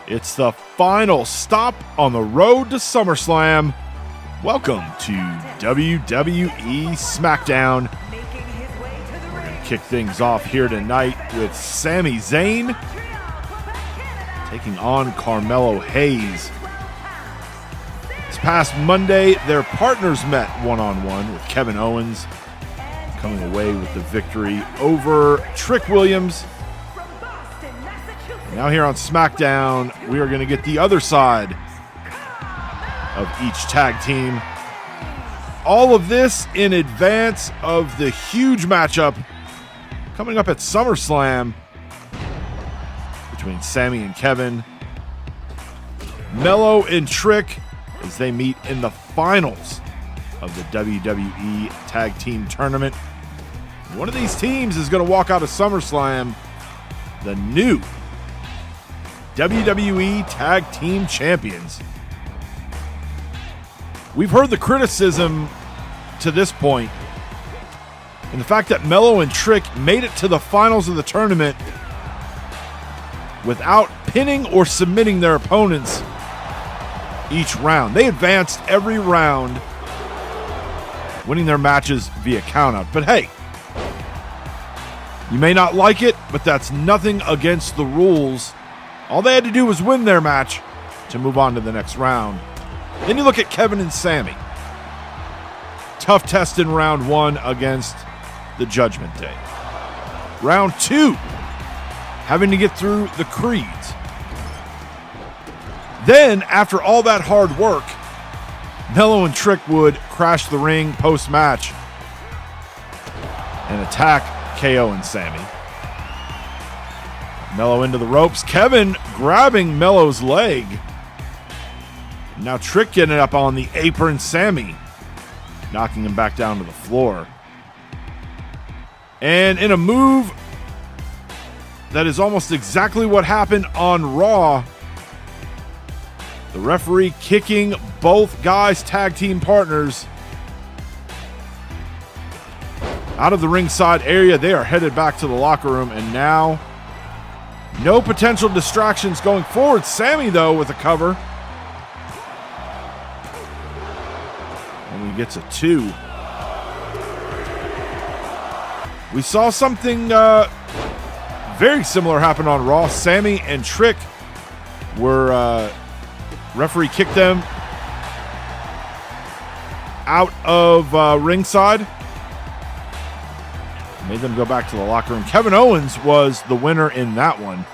It's the final stop on the road to Summerslam. Welcome to WWE Smackdown. We're going to kick things off here tonight with Sami Zayn taking on Carmelo Hayes. This past Monday, their partners met one-on-one with Kevin Owens coming away with the victory over Trick Williams. Now here on SmackDown, we are going to get the other side of each tag team. All of this in advance of the huge matchup coming up at SummerSlam between Sami and Kevin, Melo and Trick as they meet in the finals of the WWE Tag Team Tournament. One of these teams is going to walk out of SummerSlam the new WWE Tag Team Champions. We've heard the criticism to this point, and the fact that Melo and Trick made it to the finals of the tournament without pinning or submitting their opponents each round. They advanced every round, winning their matches via countout. But hey, you may not like it, but that's nothing against the rules. All they had to do was win their match to move on to the next round. Then you look at Kevin and Sami. Tough test in round one against the Judgment Day. Round two, having to get through the Creeds. Then, after all that hard work, Melo and Trick would crash the ring post-match and attack KO and Sami. Melo into the ropes. Kevin grabbing Melo's leg. Now Trick getting up on the apron. Sami knocking him back down to the floor. And in a move that is almost exactly what happened on Raw, the referee kicking both guys' tag team partners out of the ringside area. They are headed back to the locker room, and now no potential distractions going forward. Sami, though, with a cover. And he gets a 2. We saw something very similar happen on Raw. Sami and Trick were... referee kicked them out of ringside. Made them go back to the locker room. Kevin Owens was the winner in that one.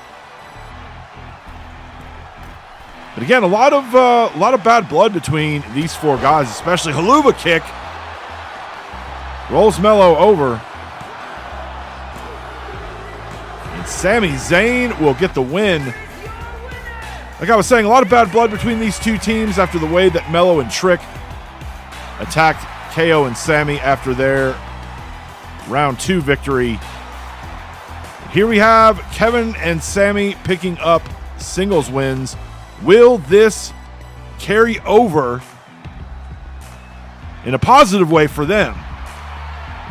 But again, a lot of bad blood between these four guys, especially Haluva kick. Rolls Melo over. And Sami Zayn will get the win. Like I was saying, a lot of bad blood between these two teams after the way that Melo and Trick attacked KO and Sami after their round 2 victory. Here we have Kevin and Sami picking up singles wins. Will this carry over in a positive way for them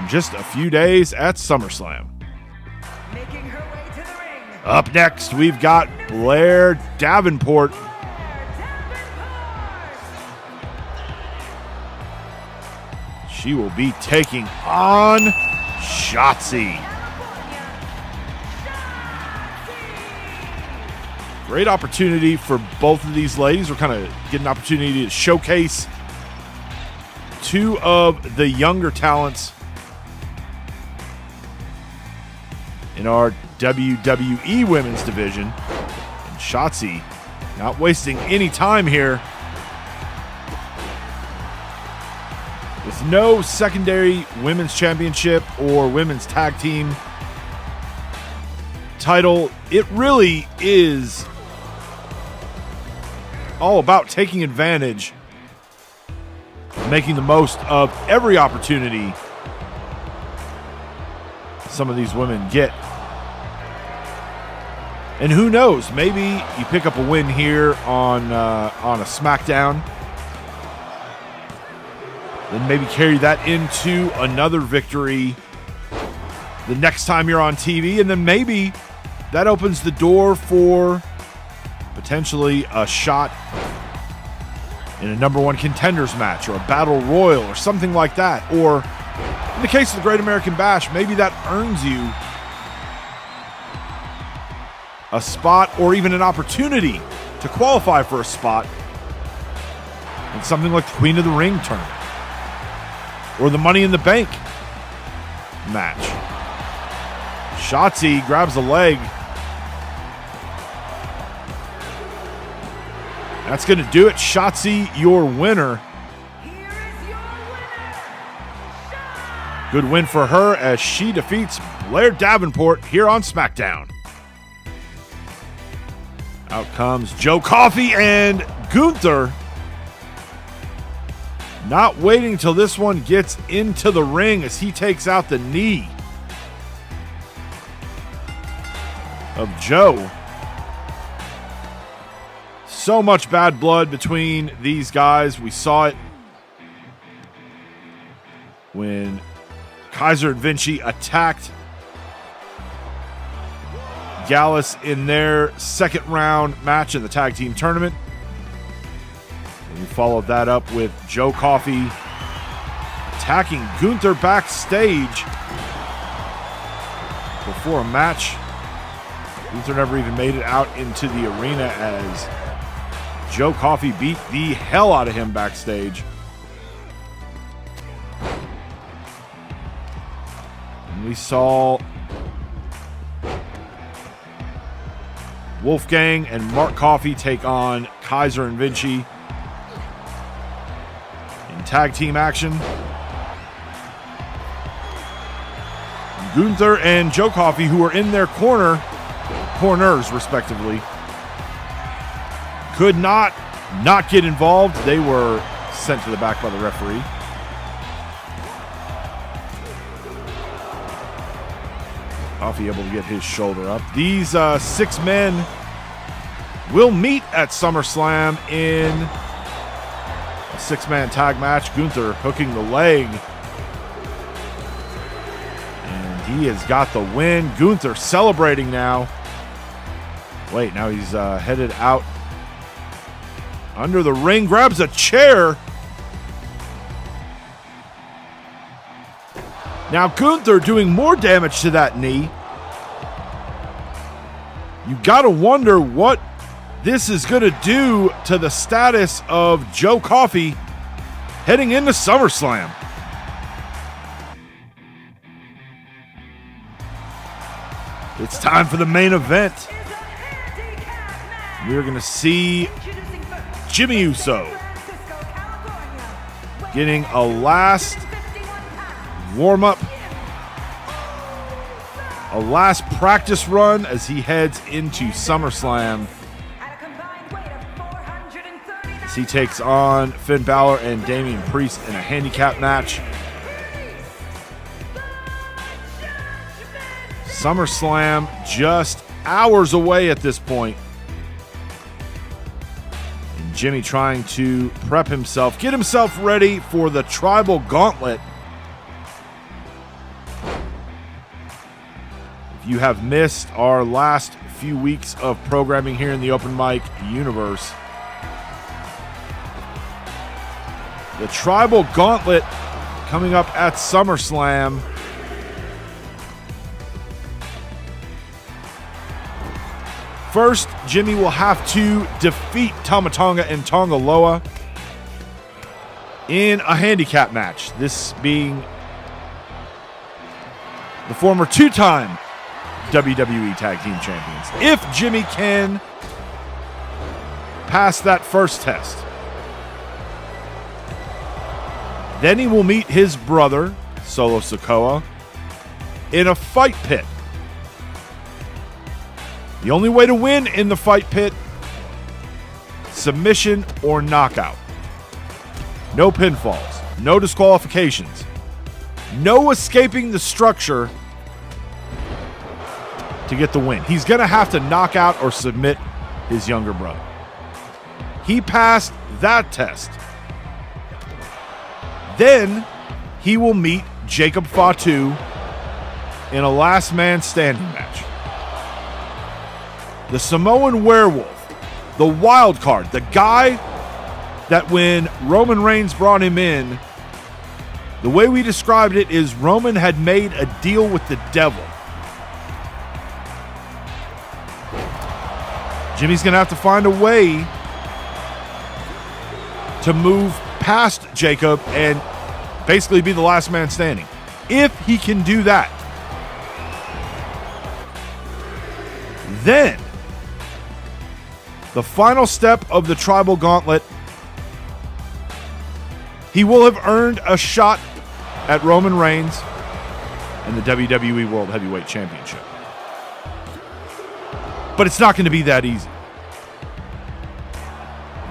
in just a few days at SummerSlam? Up next, we've got Blair Davenport. She will be taking on Shotzi. Great opportunity for both of these ladies. We're kind of getting an opportunity to showcase two of the younger talents in our WWE Women's Division. And Shotzi not wasting any time here. With no secondary Women's Championship or Women's Tag Team title, it really is all about taking advantage, making the most of every opportunity some of these women get. And who knows, maybe you pick up a win here on a SmackDown, then maybe carry that into another victory the next time you're on TV, and then maybe that opens the door for potentially a shot in a number one contenders match or a battle royal or something like that. Or in the case of the Great American Bash, maybe that earns you a spot or even an opportunity to qualify for a spot in something like the Queen of the Ring tournament or the Money in the Bank match. Shotzi grabs a leg. That's going to do it. Shotzi, your winner. Good win for her as she defeats Blair Davenport here on Smackdown. Out comes Joe Coffey and Gunther. Not waiting until this one gets into the ring as he takes out the knee of Joe. So much bad blood between these guys. We saw it when Kaiser and Vinci attacked Gallus in their second round match in the Tag Team Tournament. And we followed that up with Joe Coffey attacking Gunther backstage before a match. Gunther never even made it out into the arena as Joe Coffey beat the hell out of him backstage. And we saw Wolfgang and Mark Coffey take on Kaiser and Vinci in tag team action. Gunther and Joe Coffey, who were in their corners respectively, could not get involved. They were sent to the back by the referee. Coffey able to get his shoulder up. These 6 men will meet at SummerSlam in a 6-man tag match. Gunther hooking the leg. And he has got the win. Gunther celebrating now. Wait, now he's headed out under the ring, grabs a chair. Now Gunther doing more damage to that knee. You gotta wonder what this is gonna do to the status of Joe Coffey heading into SummerSlam. It's time for the main event. We're gonna see Jimmy Uso getting a last warm-up, a last practice run as he heads into SummerSlam. As he takes on Finn Balor and Damian Priest in a handicap match. SummerSlam just hours away at this point. And Jimmy trying to prep himself, get himself ready for the Tribal Gauntlet. If you have missed our last few weeks of programming here in the Open Mic universe, the Tribal Gauntlet coming up at SummerSlam. First, Jimmy will have to defeat Tama Tonga and Tonga Loa in a handicap match. This being the former 2-time WWE Tag Team Champions. If Jimmy can pass that first test, then he will meet his brother, Solo Sikoa, in a fight pit. The only way to win in the fight pit, submission or knockout. No pinfalls, no disqualifications, no escaping the structure to get the win. He's going to have to knock out or submit his younger brother. He passed that test. Then he will meet Jacob Fatu in a last man standing match. The Samoan Werewolf the wild card, the guy that when Roman Reigns brought him in, the way we described it is Roman had made a deal with the devil. Jimmy's going to have to find a way to move past Jacob and basically be the last man standing. If he can do that, then the final step of the Tribal Gauntlet, he will have earned a shot at Roman Reigns and the WWE World Heavyweight Championship. But it's not going to be that easy.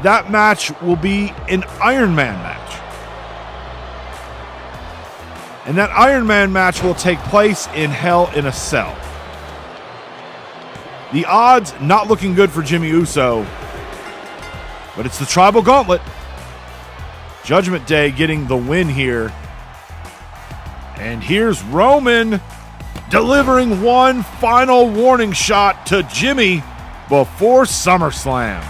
That match will be an Iron Man match. And that Iron Man match will take place in Hell in a Cell. The odds not looking good for Jimmy Uso, but it's the Tribal Gauntlet. Judgment Day getting the win here. And here's Roman delivering one final warning shot to Jimmy before SummerSlam.